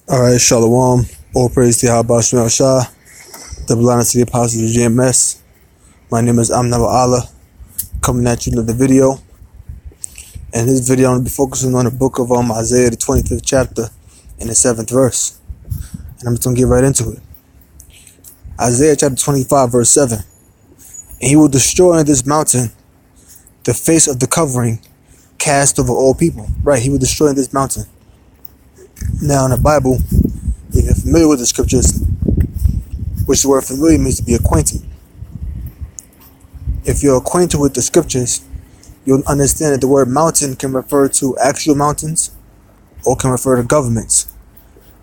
Alright, Shalom. All praise to Yahweh Shem Shah, double honor to the apostles of JMS. My name is Amnava Allah, coming at you with the video. And this video, I'm going to be focusing on the book of Isaiah, the 25th chapter, and the 7th verse. And I'm just going to get right into it. Isaiah chapter 25, verse 7. And he will destroy in this mountain the face of the covering cast over all people. Right, he will destroy in this mountain. Now in the Bible, if you're familiar with the scriptures, which the word familiar means to be acquainted. If you're acquainted with the scriptures, you'll understand that the word mountain can refer to actual mountains or can refer to governments.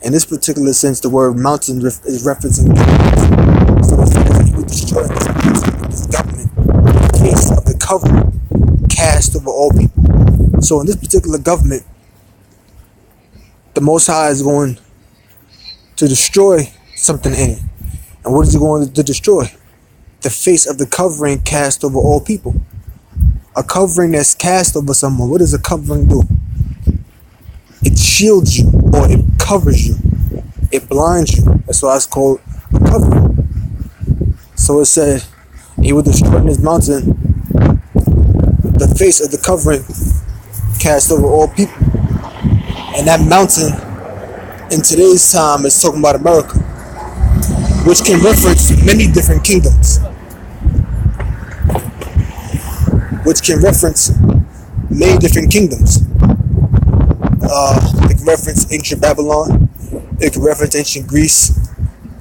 In this particular sense, the word mountain is referencing government. So it's like he would destroy this government in the case of the covering cast over all people. So in this particular government, the Most High is going to destroy something in it. And what is he going to destroy? The face of the covering cast over all people. A covering that's cast over someone. What does a covering do? It shields you, or it covers you. It blinds you. That's why it's called a covering. So it said, he will destroy in this mountain the face of the covering cast over all people. And that mountain in today's time is talking about America, which can reference many different kingdoms. It can reference ancient Babylon. It can reference ancient Greece.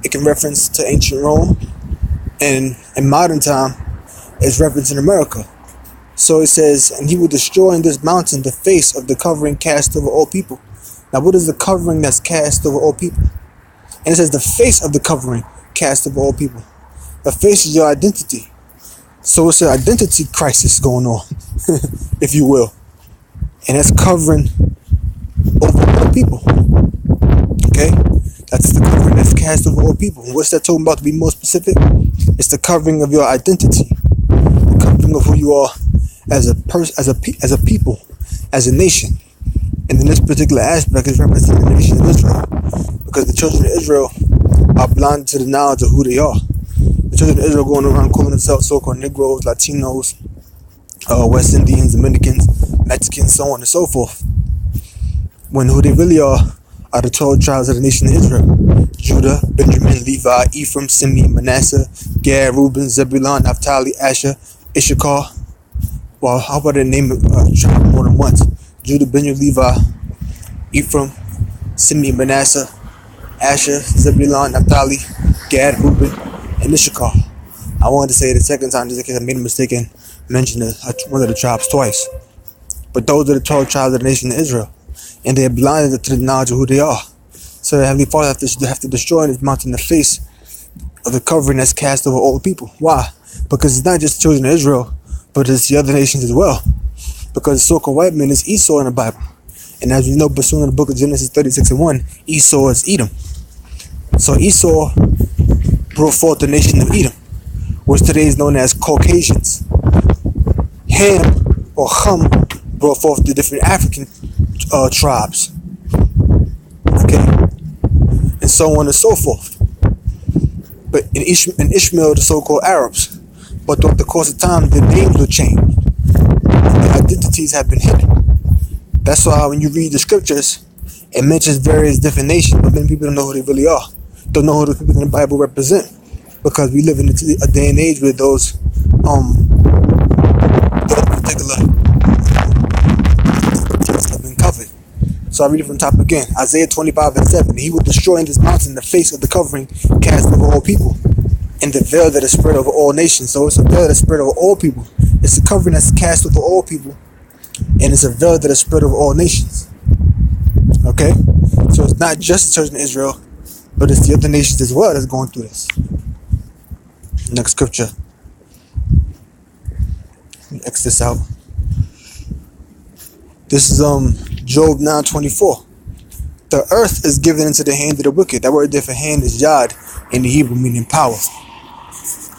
It can reference to ancient Rome. And in modern time, it's referencing America. So it says, and he will destroy in this mountain the face of the covering cast over all people. Now, what is the covering that's cast over all people? And it says the face of the covering cast over all people. The face is your identity. So it's an identity crisis going on, if you will. And that's covering over all people. Okay? That's the covering that's cast over all people. And what's that talking about, to be more specific? It's the covering of your identity. The covering of who you are as a person, as a people, as a nation. And in this particular aspect is representing the nation of Israel. Because the children of Israel are blind to the knowledge of who they are. The children of Israel going around calling themselves so-called Negroes, Latinos, West Indians, Dominicans, Mexicans, so on and so forth. When who they really are the 12 tribes of the nation of Israel. Judah, Benjamin, Levi, Ephraim, Simeon, Manasseh, Gad, Reuben, Zebulun, Naphtali, Asher, Issachar. Well, how about I name it tribe more than once? Judah, Benjamin, Levi, Ephraim, Simeon, Manasseh, Asher, Zebulun, Naphtali, Gad, Reuben, and Issachar. I wanted to say it a second time just in case I made a mistake and mentioned one of the tribes twice. But those are the 12 tribes of the nation of Israel. And they're blinded to the knowledge of who they are. So the Heavenly Father have to destroy in this mountain the face of the covering that's cast over all people. Why? Because it's not just the children of Israel, but it's the other nations as well. Because the so-called white man is Esau in the Bible. And as we know, pursuant to the book of Genesis 36:1, Esau is Edom. So Esau brought forth the nation of Edom, which today is known as Caucasians. Ham, or Ham, brought forth the different African tribes. Okay? And so on and so forth. But in Ishmael, the so-called Arabs. But throughout the course of time, their names will change. And their identities have been hidden. That's why when you read the scriptures, it mentions various different nations, but many people don't know who they really are. Don't know who the people in the Bible represent. Because we live in a day and age where those particular identities have been covered. So I read it from top again. Isaiah 25:7. He will destroy in this mountain the face of the covering cast over all people, and the veil that is spread over all nations. So it's a veil that is spread over all people. It's a covering that's cast over all people, and it's a veil that is spread over all nations. Okay? So it's not just the children of Israel, but it's the other nations as well that's going through this. Next scripture. Let me X this out. This is Job 9:24. The earth is given into the hand of the wicked. That word there for hand is yad in the Hebrew, meaning power.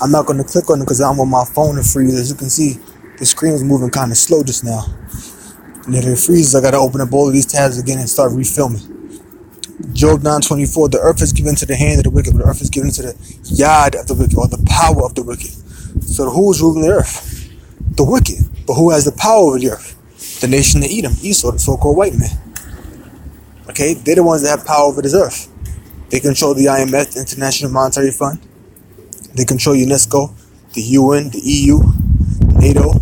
I'm not going to click on it because I'm on my phone and freeze. As you can see, the screen is moving kind of slow just now. And if it freezes, I got to open up all of these tabs again and start refilming. Job 9:24, the earth is given to the hand of the wicked, the earth is given to the yad of the wicked, or the power of the wicked. So who is ruling the earth? The wicked. But who has the power over the earth? The nation of Edom, Esau, the so-called white man. Okay, they're the ones that have power over this earth. They control the IMF, the International Monetary Fund. They control UNESCO, the UN, the EU, NATO.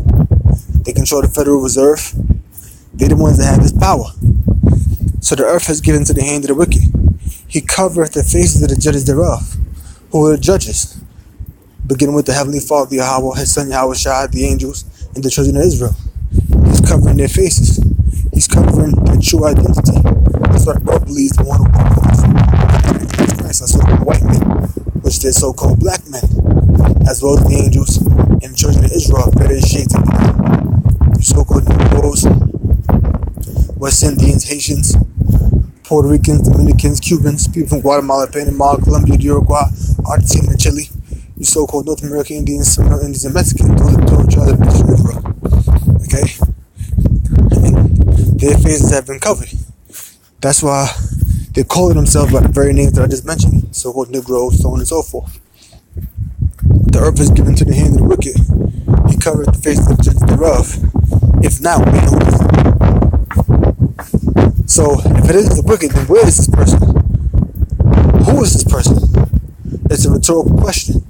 They control the Federal Reserve. They're the ones that have this power. So the earth is given to the hand of the wicked. He covereth the faces of the judges thereof. Who are the judges? Beginning with the Heavenly Father, Yahweh, His Son, Yahweh Shai, the angels, and the children of Israel. He's covering their faces. He's covering their true identity. That's what God believes the one who calls Christ, that's the white men, which they're so-called black men, as well as the angels and the children of Israel, better shades of the so-called Negroes, West Indians, Haitians, Puerto Ricans, Dominicans, Cubans, people from Guatemala, Panama, Colombia, Uruguay, Argentina, and Chile, you so-called North American Indians, Seminole Indians, and Mexicans. Those are the tribes of Israel. Okay? And their faces have been covered. That's why they call themselves by the very names that I just mentioned, so-called Negroes, so on and so forth. The earth is given to the hand of the wicked. He covered the faces of the judges thereof. If not, we know this. So, if it is the wicked, then where is this person? Who is this person? It's a rhetorical question.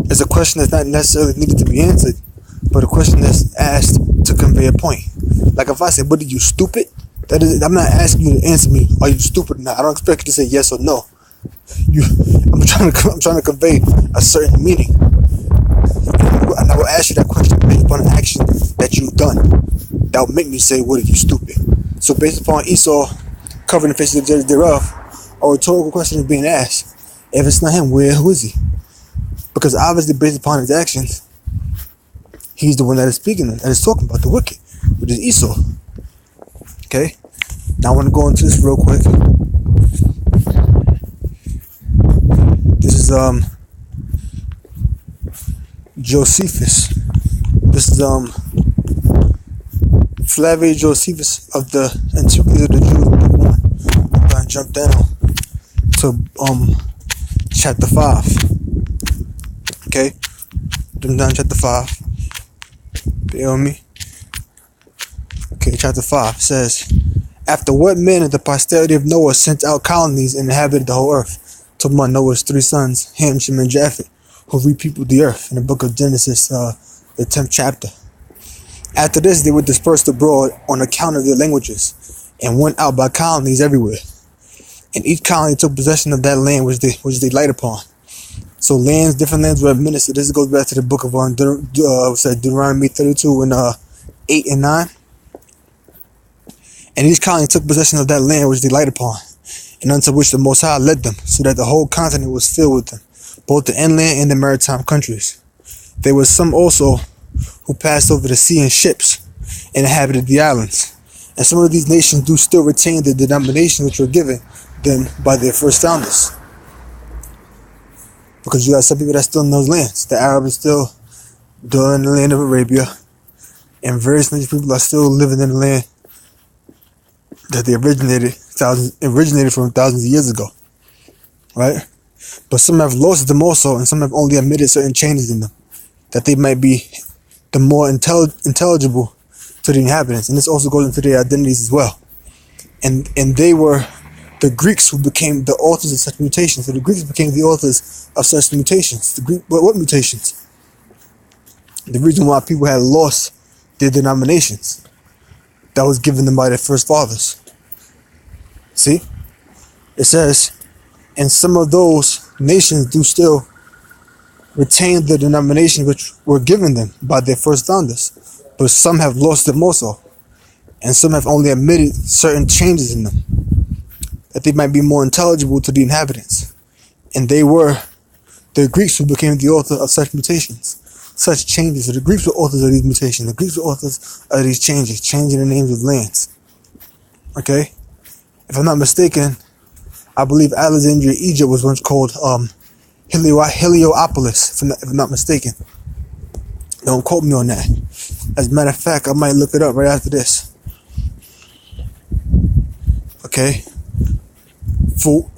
It's a question that's not necessarily needed to be answered, but a question that's asked to convey a point. Like if I say, "What are you, stupid?" That is, I'm not asking you to answer me, "Are you stupid or not?" I don't expect you to say yes or no. I'm trying to convey a certain meaning, and I will ask you that question based upon an action that you've done. That will make me say, "What are you, stupid?" So based upon Esau covering the faces of the judges thereof, a rhetorical question is being asked. If it's not him, who is he? Because obviously, based upon his actions, he's the one that is speaking and is talking about the wicked, which is Esau. Okay? Now I want to go into this real quick. This is Josephus. This is Flavius Josephus of the Antiquities of the Jews, book 1. I'm going to jump down to chapter 5. Okay? Jump down chapter 5. Bear with me. Okay, chapter 5 says, after what manner the posterity of Noah sent out colonies and inhabited the whole earth. Talking about Noah's 3 sons, Ham, Shem, and Japheth, who repeopled the earth in the book of Genesis, the 10th chapter. After this, they were dispersed abroad on account of their languages and went out by colonies everywhere. And each colony took possession of that land which they light upon. So different lands were administered. This goes back to the book of Deuteronomy 32 and 8 and 9. And each colony took possession of that land which they light upon, and unto which the Most High led them, so that the whole continent was filled with them, both the inland and the maritime countries. There were some also who passed over the sea in ships and inhabited the islands. And some of these nations do still retain the denominations which were given them by their first founders. Because you got some people that's still in those lands. The Arabs are still in the land of Arabia, and various nations people are still living in the land that they originated from thousands of years ago, right? But some have lost them also, and some have only admitted certain changes in them, that they might be the more intelligible to the inhabitants. And this also goes into their identities as well. And they were the Greeks who became the authors of such mutations. So the Greeks became the authors of such mutations. What mutations? The reason why people had lost their denominations that was given them by their first fathers. See? It says, and some of those nations do still retain the denomination which were given them by their first founders, but some have lost them also, and some have only admitted certain changes in them, that they might be more intelligible to the inhabitants. And they were the Greeks who became the author of such mutations, such changes. So the Greeks were authors of these mutations. The Greeks were authors of these changes, changing the names of lands. Okay? If I'm not mistaken, I believe Alexandria, Egypt was once called Heliopolis, if I'm not mistaken. Don't quote me on that. As a matter of fact, I might look it up right after this. Okay? For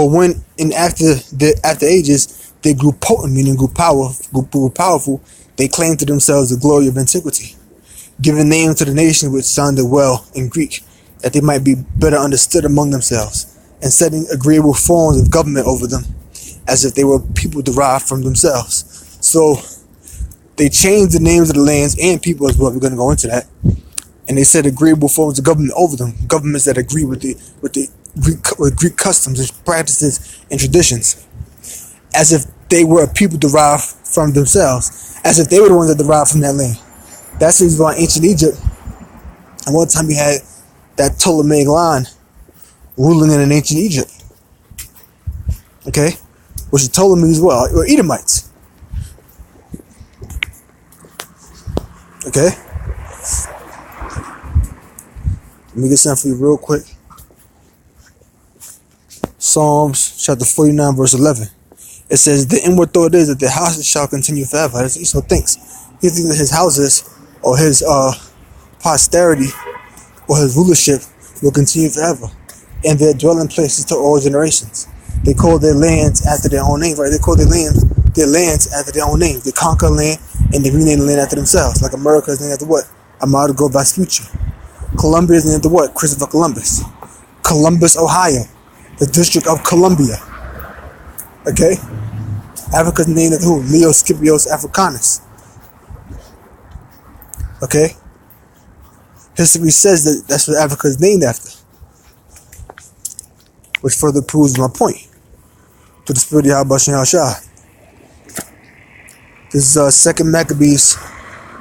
when and after ages they grew potent, meaning grew powerful, they claimed to themselves the glory of antiquity, giving names to the nation which sounded well in Greek, that they might be better understood among themselves, and setting agreeable forms of government over them, as if they were people derived from themselves. So they changed the names of the lands and people as well. We're going to go into that. And they set agreeable forms of government over them, governments that agree with Greek customs and practices and traditions, as if they were a people derived from themselves, as if they were the ones that derived from that land. That's the reason why ancient Egypt, and one time you had that Ptolemaic line ruling in ancient Egypt, okay, which is Ptolemies as well, or Edomites, okay. Let me get something for you real quick. Psalms chapter 49 verse 11. It says, the inward thought is that the houses shall continue forever. As Esau thinks. He thinks that his houses or his posterity or his rulership will continue forever, and their dwelling places to all generations. They call their lands after their own name, right? They call their lands after their own name. They conquer land and they rename the land after themselves. Like America is named after what? Amerigo Vespucci. Columbia is named after what? Christopher Columbus. Columbus, Ohio, the District of Columbia. Okay? Africa's named after who? Leo Scipios Africanus. Okay? History says that that's what Africa is named after, which further proves my point. To the spirit of Yahweh Shem Shah. This is 2 Maccabees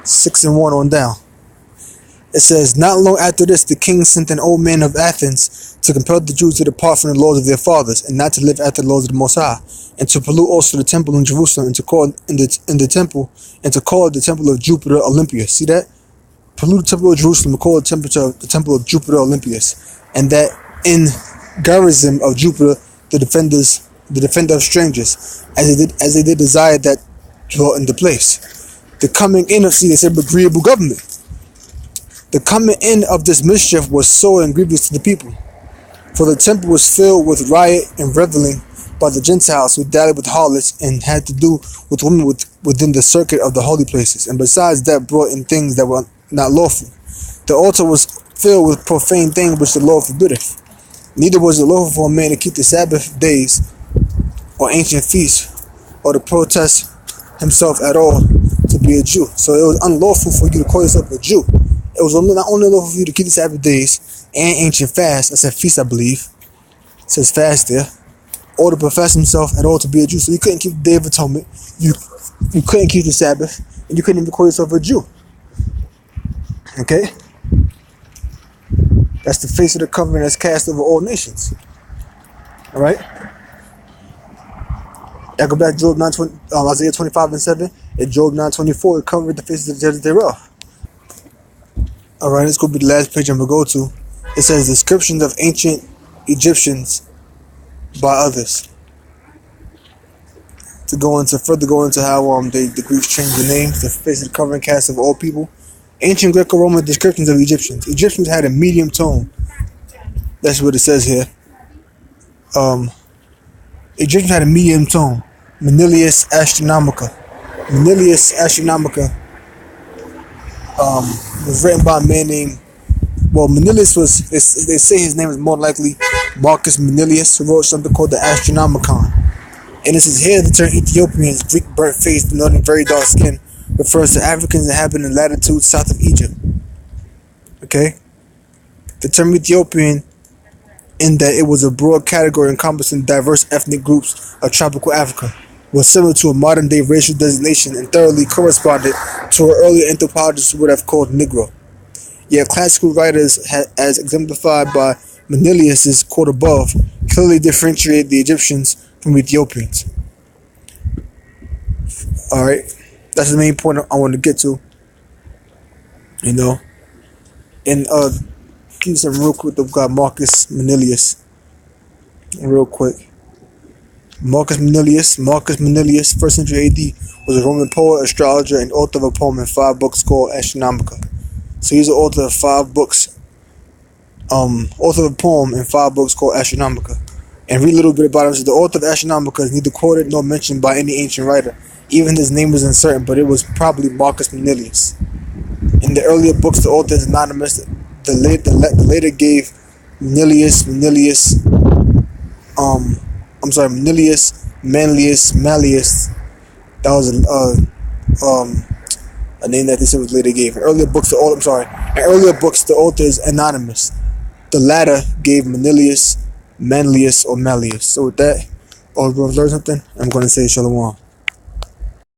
6:1 on down. It says, not long after this, the king sent an old man of Athens to compel the Jews to depart from the laws of their fathers, and not to live after the laws of the Most High, and to pollute also the temple in Jerusalem, and to call the temple of Jupiter Olympius. See that? Pollute the temple of Jerusalem, and call the temple of Jupiter Olympius, and that in garrison of Jupiter, the defender of strangers, as they did desire that dwelt in the place. The coming in of, see, they said agreeable government. The coming in of this mischief was sore and grievous to the people, for the temple was filled with riot and reveling by the Gentiles who dallied with harlots and had to do with women within the circuit of the holy places, and besides that brought in things that were not lawful. The altar was filled with profane things which the Lord forbiddeth. Neither was it lawful for a man to keep the Sabbath days or ancient feasts, or to protest himself at all to be a Jew. So it was unlawful for you to call yourself a Jew. It was not only lawful for you to keep the Sabbath days and ancient fasts, I said feast, I believe. It says fast there. Or to profess himself at all to be a Jew. So you couldn't keep the Day of Atonement. You couldn't keep the Sabbath. And you couldn't even call yourself a Jew. Okay? That's the face of the covering that's cast over all nations. Alright? I go back to Job 9:20, Isaiah 25:7. In Job 9:24, it covered the faces of the judges thereof. Alright, let's go to the last page I'm going to go to. It says descriptions of ancient Egyptians by others. To further go into how the Greeks changed the names, the face of the covering cast of all people. Ancient Greco-Roman descriptions of Egyptians. Egyptians had a medium tone. That's what it says here. Egyptians had a medium tone. Manilius Astronomica. Was written by a man named, Manilius was, they say his name is more likely Marcus Manilius, who wrote something called the Astronomicon. And this is here the term Ethiopians, Greek burnt face, denoting very dark skin, refers to Africans inhabiting the latitude south of Egypt. Okay? The term Ethiopian, in that it was a broad category encompassing diverse ethnic groups of tropical Africa, was similar to a modern-day racial designation and thoroughly corresponded to what earlier anthropologists would have called Negro. Yet classical writers, as exemplified by Manilius's quote above, clearly differentiate the Egyptians from Ethiopians. Alright, that's the main point I want to get to. You know, and give you some real quick. We've got Marcus Manilius, real quick. Marcus Manilius, 1st century AD, was a Roman poet, astrologer, and author of a poem in 5 books called Astronomica. So he's the author of 5 books author of a poem in 5 books called Astronomica. And read a little bit about him. So the author of Astronomica is neither quoted nor mentioned by any ancient writer. Even his name was uncertain, but it was probably Marcus Manilius. In the earlier books, the author is anonymous. The later gave Manilius, Malleus. That was a name that this was later gave. In earlier books, the author is anonymous. The latter gave Manilius, Manlius, or Malleus. So with that, all of you learn something, I'm going to say Shalom.